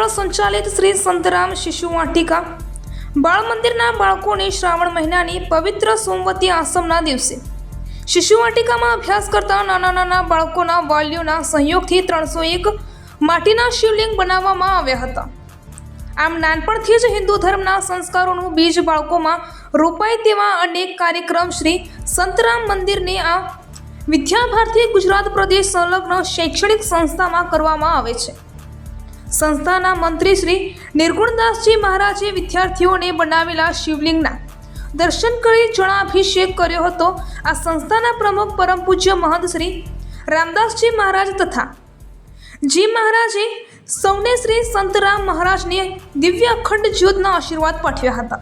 દ્વારા સંચાલિત શ્રી સંતરામ શિશુ વાટિકા બાળ મંદિરના બાળકોને શ્રાવણ મહિનાની પવિત્ર સોમવતી આસમના દિવસે શિશુ વાટિકામાં અભ્યાસ કરતા નાના બાળકોના વાલીઓના સહયોગથી 301 માટીના શિવલિંગ બનાવવામાં આવ્યા હતા। આમ નાનપણથી જ હિન્દુ ધર્મના સંસ્કારોનું બીજ બાળકોમાં રોપાય તેવા અનેક કાર્યક્રમ શ્રી સંતરામ મંદિરની આ વિદ્યાભારતી ગુજરાત પ્રદેશ સંલગ્ન શૈક્ષણિક સંસ્થામાં કરવામાં આવે છે। સંસ્થાના મંત્રી શ્રી નિર્ગુણદાસજી મહારાજે વિદ્યાર્થીઓને બનાવેલા શિવલિંગના દર્શન કરી જળાભિષેક કર્યો હતો। આ સંસ્થાના પ્રમુખ પરમ પૂજ્ય મહંત શ્રી રામદાસજી મહારાજ તથા જી મહારાજે સૌને શ્રી સંતરામ મહારાજને દિવ્ય અખંડ જ્યોતના આશીર્વાદ પાઠવ્યા હતા।